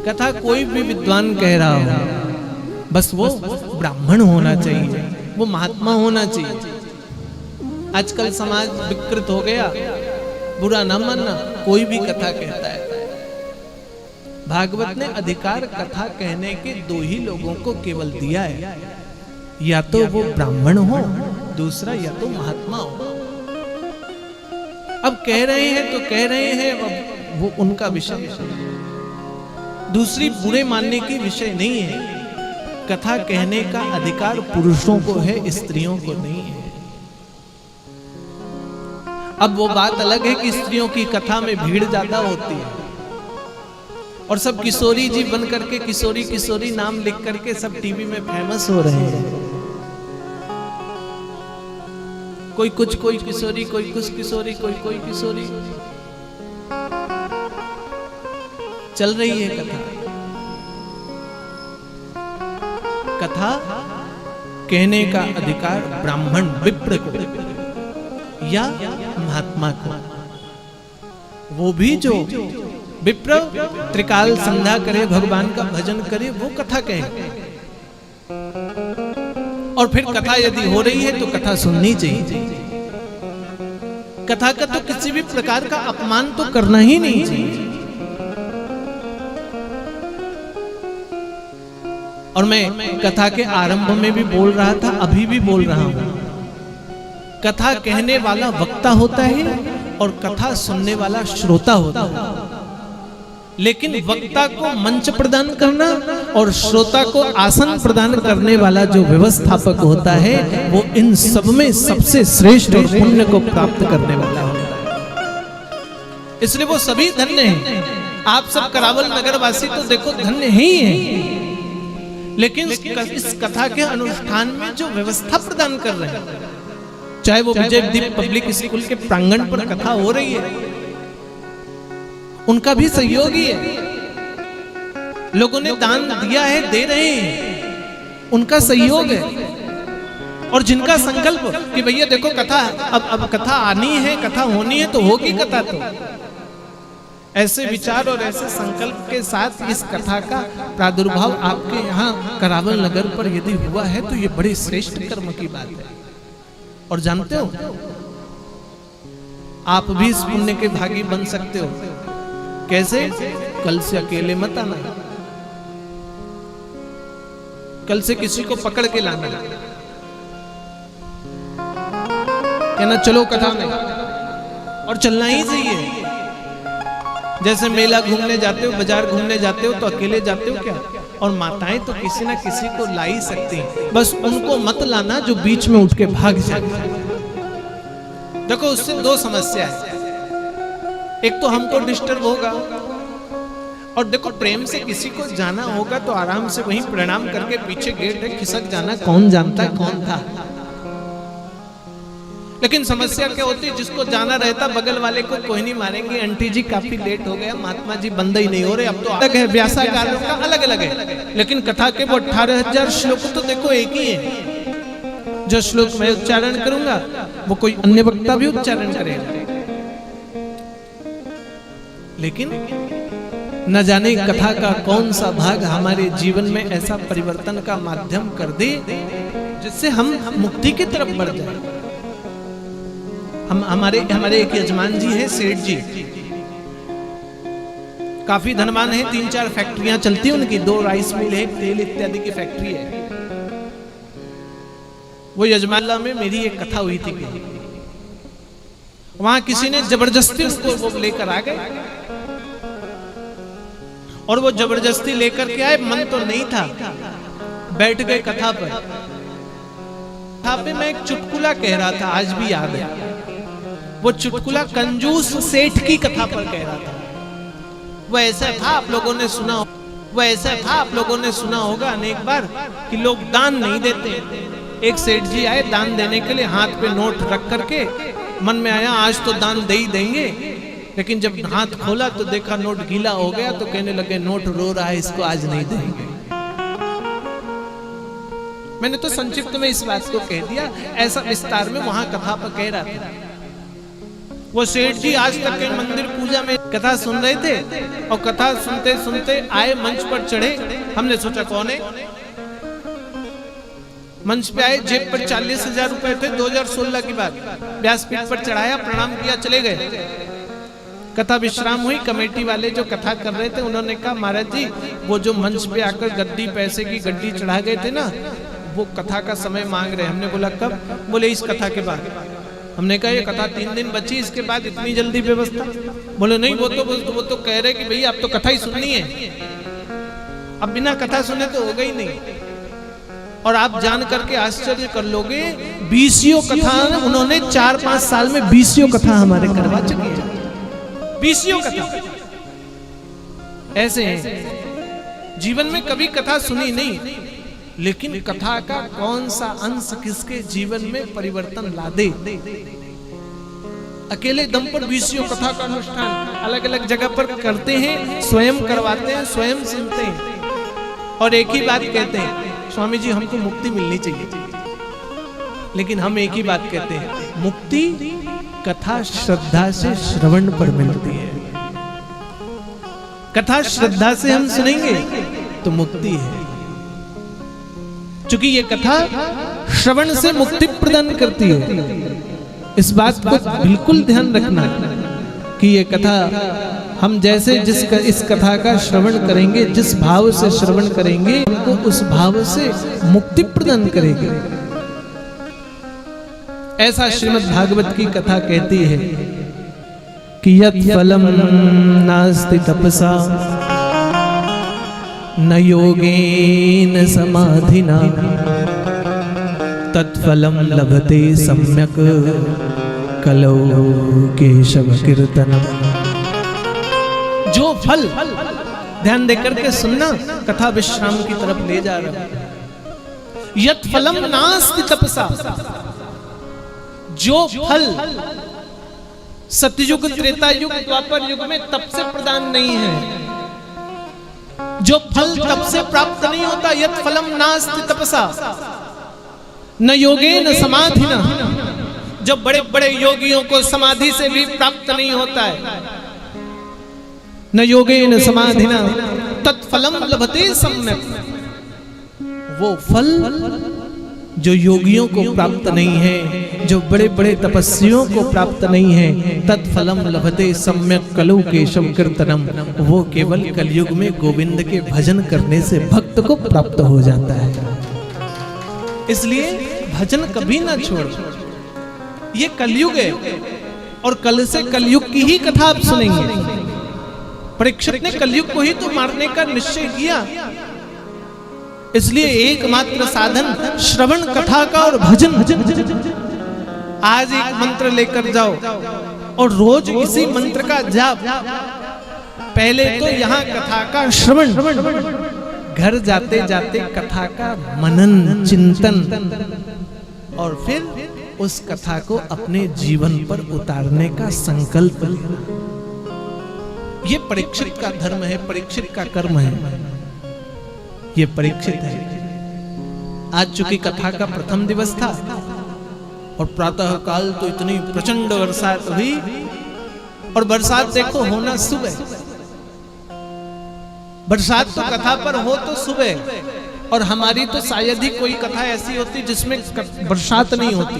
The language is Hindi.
कथा कोई भी विद्वान कह रहा हो, बस वो ब्राह्मण होना चाहिए, वो महात्मा होना चाहिए। आजकल समाज विकृत हो गया, बुरा ना मानना, कोई भी कथा कहता है। भागवत ने अधिकार कथा कहने के दो ही लोगों को केवल दिया है, या तो वो ब्राह्मण हो, दूसरा या तो महात्मा हो। अब कह रहे हैं तो कह रहे हैं, अब वो उनका विषय है, दूसरी बुरे मानने की विषय नहीं है। कथा कहने का अधिकार पुरुषों को है, स्त्रियों को नहीं है। अब वो बात अलग है कि स्त्रियों की कथा में भीड़ ज्यादा होती है और सब किशोरी जी बन करके किशोरी किशोरी नाम लिख करके सब टीवी में फेमस हो रहे हैं। कोई कुछ कोई किशोरी, कोई कुछ किशोरी, कोई किशोरी, चल रही है कथा। कथा कहने का अधिकार ब्राह्मण विप्र को या महात्मा को, वो भी जो विप्र त्रिकाल संध्या करे, भगवान का भजन करे, वो कथा कहे। और फिर कथा यदि हो रही है तो कथा सुननी चाहिए। कथा का तो किसी भी प्रकार का अपमान तो करना ही नहीं चाहिए। और मैं कथा के आरंभ में भी बोल रहा था, अभी भी बोल रहा हूं, कथा कहने वाला वक्ता होता है और कथा सुनने वाला श्रोता होता है। लेकिन वक्ता को मंच प्रदान करना और श्रोता को आसन प्रदान करने वाला जो व्यवस्थापक होता है, वो इन सब में सबसे श्रेष्ठ और पुण्य को प्राप्त करने वाला होता है। इसलिए वो सभी धन्य हैं। आप सब करावल नगर वासी तो देखो धन्य ही हैं, लेकिन इस कथा के अनुष्ठान में जो व्यवस्था प्रदान कर रहे हैं, चाहे वो विजय दीप पब्लिक स्कूल के प्रांगण पर कथा हो रही है, उनका भी सहयोग ही है। लोगों ने दान दिया है, दे रहे हैं, उनका सहयोग है। और जिनका संकल्प कि भैया देखो कथा अब कथा आनी है, कथा होनी है, तो होगी कथा। तो ऐसे विचार और ऐसे संकल्प के साथ इस कथा का प्रादुर्भाव आपके यहाँ करावल नगर पर यदि हुआ है तो ये बड़े श्रेष्ठ कर्म की बात है। और जानते हो, आप भी इस पुण्य के भागी बन सकते हो। कैसे? कल से अकेले मत आना, कल से किसी को पकड़ के लाना, कहना चलो कथा में, और चलना ही चाहिए। जैसे मेला घूमने जाते हो, बाजार घूमने जाते हो, तो अकेले जाते हो क्या? और माताएं तो किसी ना किसी को ला ही सकती हैं, बस उनको मत लाना जो बीच में उठ के भाग जाए। देखो उससे दो समस्या है, एक तो हमको डिस्टर्ब होगा, और देखो प्रेम से किसी को जाना होगा तो आराम से वहीं प्रणाम करके पीछे गेट है, खिसक जाना, कौन जानता है कौन था। लेकिन समस्या क्या होती है, जिसको जाना रहता बगल वाले को कोई नहीं मारेंगे, आंटी जी काफी लेट हो गया, महात्मा जी बंद ही नहीं हो रहे। अब तो अलग है, व्यासाकारों का अलग अलग है, लेकिन कथा के वो 18,000 श्लोक तो देखो एक ही है। जो श्लोक मैं उच्चारण करूंगा वो कोई अन्य वक्ता भी उच्चारण करेगा। लेकिन न जाने कथा का कौन सा भाग हमारे जीवन में ऐसा परिवर्तन का माध्यम कर दे जिससे हम मुक्ति की तरफ बढ़ जाए। हमारे एक यजमान जी हैं, सेठ जी, काफी धनवान है, 3-4 फैक्ट्रियां चलती हैं उनकी, 2 राइस मिल है, तेल इत्यादि की फैक्ट्री है। वो यजमानला में मेरी एक कथा हुई थी, वहां किसी ने जबरदस्ती उसको वो लेकर आ गए, और वो जबरदस्ती लेकर के आए, मन तो नहीं था, बैठ गए कथा पर। कथा पे मैं एक चुटकुला कह रहा था, आज भी याद है। वो चुटकुला कंजूस सेठ की कथा पर कह रहा था। वो ऐसा था, आप लोगों ने सुना, वो ऐसा था आप लोगों ने सुना होगा अनेक बार कि लोग दान नहीं देते। एक सेठ जी आए दान देने के लिए, हाथ पे नोट रख करके, मन में आया आज तो दान दे ही देंगे, लेकिन जब हाथ खोला तो देखा नोट गीला हो गया, तो कहने लगे नोट रो रहा है, इसको आज नहीं देंगे। मैंने तो संक्षिप्त में इस बात को कह दिया, ऐसा विस्तार में वहां कथा पर कह रहा था। वो सेठ जी आज तक के मंदिर पूजा में कथा सुन रहे थे और कथा सुनते सुनते आए, मंच पर चढ़े। हमने सोचा कौन है, मंच पे आए, जेब पर 40,000 रुपए थे। 2016 की बात, व्यासपीठ पर चढ़ाया, प्रणाम किया, चले गए। कथा विश्राम हुई। कमेटी वाले जो कथा कर रहे थे उन्होंने कहा महाराज जी वो जो मंच पे आकर गद्दी पैसे की गड्डी चढ़ा गए थे ना, वो कथा का समय मांग रहे। हमने बोला कब? बोले इस कथा के बाद। हमने कहा ये कथा 3 दिन बची, इसके बाद इतनी जल्दी व्यवस्था? बोले नहीं, वो तो कह रहे कि भैया अब तो कथा ही सुननी है, अब बिना कथा सुने तो होगा ही नहीं। और आप जान करके आश्चर्य कर लोगे, 20 कथा उन्होंने 4-5 साल में 20 कथा हमारे करवा चुके हैं। 20 कथा ऐसे हैं, जीवन में कभी कथा सुनी नहीं, लेकिन कथा का कौन सा अंश किसके जीवन में परिवर्तन ला दे। अकेले दम पर 20 कथा का अनुष्ठान अलग अलग जगह पर करते हैं, स्वयं करवाते हैं, स्वयं सुनते हैं और एक ही बात कहते हैं, स्वामी जी हमको मुक्ति मिलनी चाहिए। लेकिन हम एक ही बात कहते हैं, मुक्ति कथा श्रद्धा से श्रवण पर मिलती है। कथा श्रद्धा से हम सुनेंगे तो मुक्ति है, क्योंकि ये कथा श्रवण से मुक्ति प्रदान करती है। इस बात को बिल्कुल ध्यान रखना कि ये कथा हम जैसे इस कथा का श्रवण करेंगे, जिस भाव से श्रवण करेंगे, हमको उस भाव से मुक्ति प्रदान करेगी। ऐसा श्रीमद् भागवत की कथा कहती है कि यत् फलम नास्ति तपसा न योगेन समाधिना तत्फलम लभते सम्यक कलौ केशव कीर्तनम। जो फल, ध्यान देकर के सुनना, कथा विश्राम की तरफ ले जा रहा है। यत् फलम नास्ति तपसा, जो फल सतयुग, त्रेता युग, द्वापर युग में तप से प्रदान नहीं है, जो फल तप से प्राप्त नहीं होता, यत् फलम नास्ति तपसा न योगेन समाधिना, जो बड़े बड़े योगियों को समाधि से भी प्राप्त नहीं होता है, न योगेन समाधिना तत्फलम लभते सम्यक, वो फल जो योगियों को प्राप्त नहीं है, जो बड़े बड़े तपस्वियों को प्राप्त नहीं है, तत्फलम लभते सम्यक कलौ केशव कीर्तनम, वो केवल कलयुग में गोविंद के भजन करने से भक्त को प्राप्त हो जाता है। इसलिए भजन कभी ना छोड़ो। ये कलयुग है और कल से कलयुग की ही कथा आप सुनेंगे। परीक्षित ने कलयुग को ही तो मारने का निश्चय किया, इसलिए एकमात्र साधन श्रवण कथा का और भजन। आज एक मंत्र लेकर जाओ और रोज इसी मंत्र का जाप। पहले तो यहाँ कथा का श्रवण, घर जाते जाते कथा का मनन चिंतन, और फिर उस कथा को अपने जीवन पर उतारने का संकल्प। ये परीक्षित का धर्म है, परीक्षित का कर्म है। ये परीक्षित है। आज चूंकि कथा का प्रथम दिवस था और प्रातः काल तो इतनी प्रचंड बरसात हुई, और बरसात देखो होना सुबह। बरसात तो कथा पर हो तो सुबह, और हमारी तो शायद ही कोई कथा ऐसी होती जिसमें बरसात नहीं होती।